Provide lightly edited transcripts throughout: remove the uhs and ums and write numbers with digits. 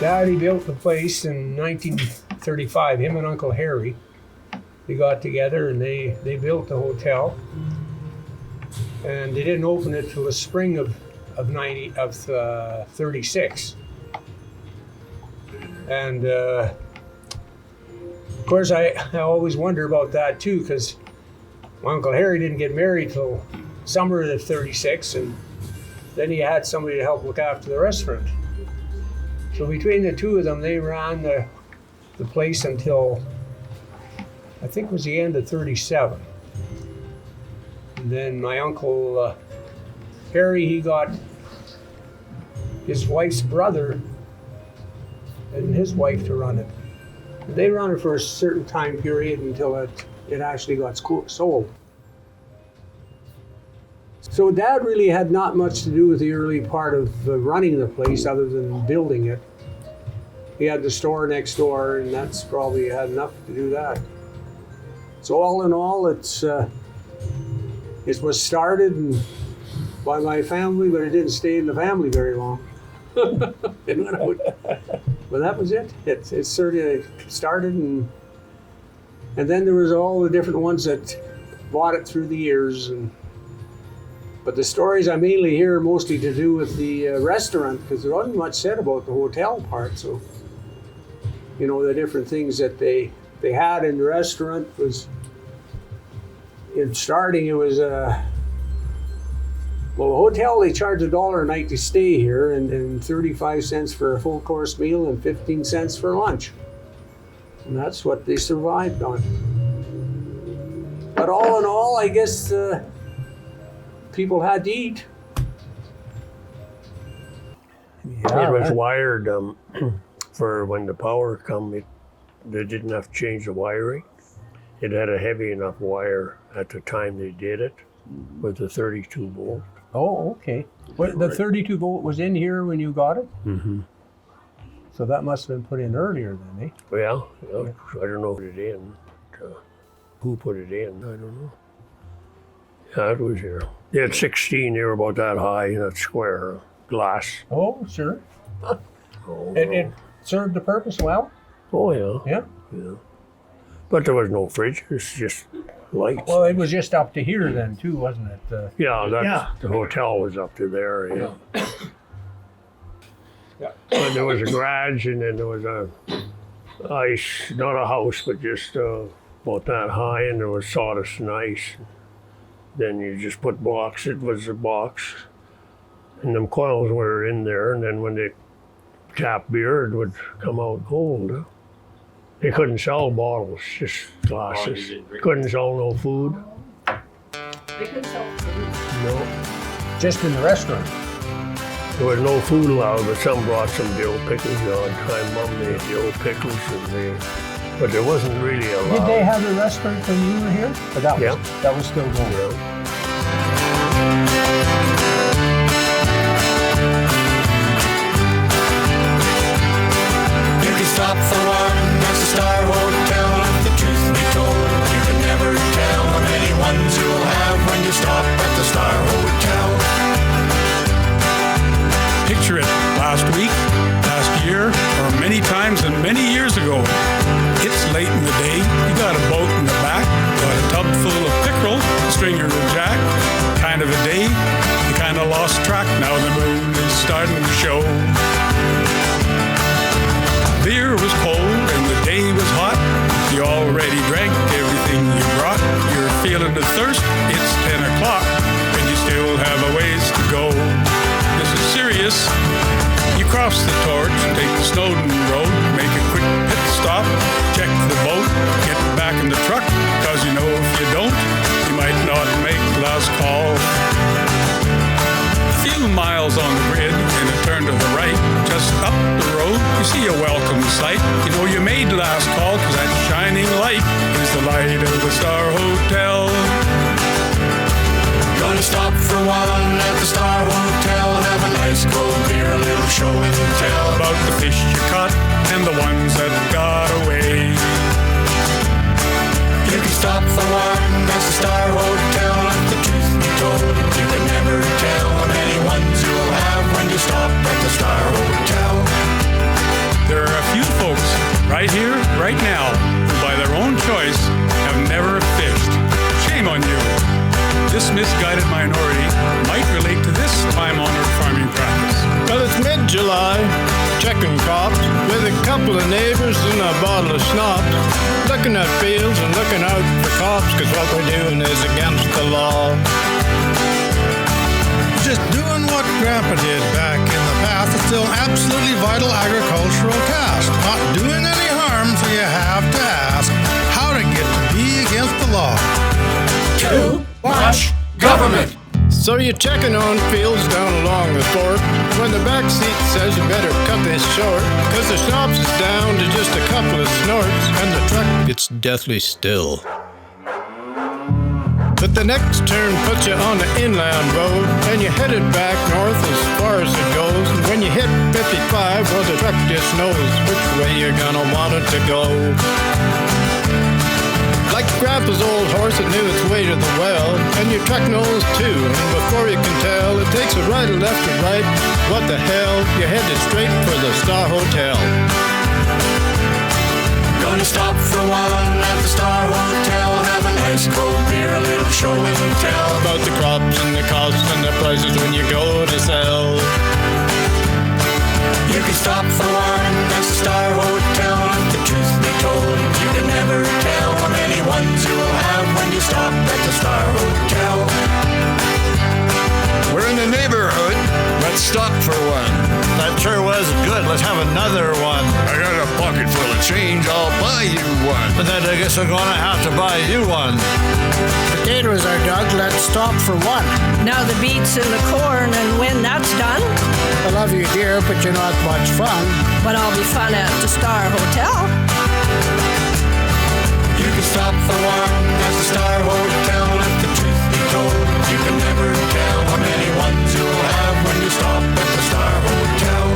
Daddy built the place in 1935. Him and Uncle Harry, they got together and they built the hotel. And they didn't open it till the spring of 36. And of course, I always wonder about that too, because Uncle Harry didn't get married till summer of 36, and then he had somebody to help look after the restaurant. So between the two of them, they ran the place until I think it was the end of 37. And then my uncle Harry, he got his wife's brother and his wife to run it. And they run it for a certain time period until it actually got sold. So Dad really had not much to do with the early part of running the place other than building it. He had the store next door, and that's probably had enough to do that. So all in all, it was started by my family, but it didn't stay in the family very long. But that was it. It sort of started, and then there was all the different ones that bought it through the years. But the stories I mainly hear are mostly to do with the restaurant, because there wasn't much said about the hotel part. So, you know, the different things that they had in the restaurant was, in starting, it was well, the hotel, they charge $1 a night to stay here, and 35 cents for a full course meal and 15 cents for lunch. And that's what they survived on. But all in all, I guess people had to eat. Yeah, it was wired for when the power come. They didn't have to change the wiring. It had a heavy enough wire at the time they did it with the 32 volt. Oh, okay. Well, the 32 volt was in here when you got it? Mm-hmm. So that must have been put in earlier then, eh? Well, I don't know who put it in. Who put it in? I don't know. Yeah, it was here. They had 16, they were about that high, that square glass. Oh, sure. Oh, It served the purpose well? Oh, yeah. Yeah? Yeah. But there was no fridge, it's just lights. Well, it was just up to here then too, wasn't it? The hotel was up to there, yeah. Yeah. But there was a garage, and then there was not a house, but just about that high, and there was sawdust and ice. Then you just put blocks, it was a box, and them coils were in there, and then when they tap beer, it would come out cold. They couldn't sell bottles, just glasses. Couldn't sell no food. They couldn't sell food. No. Just in the restaurant? There was no food allowed, but some brought some dill pickles. The odd time Mom made dill pickles, but there wasn't really allowed. Did they have a restaurant when you were here? Or that was still going. Yeah. You can stop for one, that's the Star Hotel. If the truth be told, you can never tell how many ones you'll have when you stop at the Star Hotel. Picture it, last week, last year, or many times and many years ago. It's late in the day, you got a boat in the back, got a tub full of pickerel, stringer and jack. Kind of a day, you kind of lost track, now the moon is starting to show. Beer was cold and the day was hot. You already drank everything you brought. You're feeling the thirst, it's 10 o'clock, and you still have a ways to go. This is serious. You cross the torch, take the Snowden road, make a quick pit stop, check the boat, get back in the truck, cause you know if you don't, you might not make last call. A few miles on the grid and a turn to the right, just up the road, you see a welcome sight. You know you made last call, cause that shining light is the light of the Star Hotel. Gonna stop for one at the Star Hotel, have a nice cold beer, a little show and tell about the fish you caught and the ones that got away. You can stop for one, that's the Star Hotel. If the truth be told, you can never tell how many ones you'll have when you stop at the Star Hotel. here right now who by their own choice have never fished. Shame on you. This misguided minority might relate to this time-honored farming practice. Well, it's mid-July, checking crops with a couple of neighbors and a bottle of schnapps, looking at fields and looking out for cops, because what we're doing is against the law. Just doing what Grandpa did back in the past is still an absolutely vital agricultural task. Not doing any harm, so you have to ask how to get to be against the law. Too much government. So you're checking on fields down along the fork when the back seat says you better cut this short, because the schnapps is down to just a couple of snorts and the truck gets deathly still. But the next turn puts you on the inland road and you're headed back north as far as it goes. And when you hit 55, well, the truck just knows which way you're gonna want it to go. Like Grandpa's old horse that knew its way to the well, and your truck knows too, and before you can tell, it takes a right or left or right. What the hell, you're headed straight for the Star Hotel. Gonna stop for one at the Star Hotel, have a nice cold beer, a little show and tell About the crops and the costs and the prices when you go to sell. You can stop for one at the Star Hotel. If the truth be told, you can never tell how many ones you'll have when you stop at the Star Hotel. We're in the neighborhood. Let's stop for one. That sure was good. Let's have another one. I got a pocket full of change. I'll buy you one. But then I guess I'm gonna have to buy you one. Potatoes are dug. Let's stop for one. Now the beets and the corn, and when that's done, I love you, dear, but you're not much fun. but I'll be fun at the Star Hotel. You can stop for one at the Star Hotel. If the truth be told, you can never tell how many ones you'll have when you stop at the Star Hotel.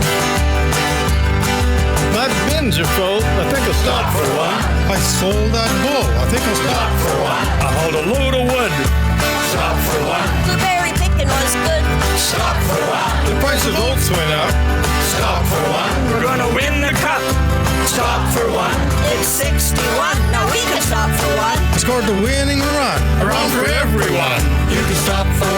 My bins are full. I think I'll stop for one. I sold that bull. I think I'll stop for one. I hauled a load of wood. Stop for one. Blueberry picking was good. Stop for one. The price of oats went up. Stop for one. We're gonna win the cup. Stop for one. It's 61. Now we can stop for one. I scored the winning run. Around for everyone. You can stop for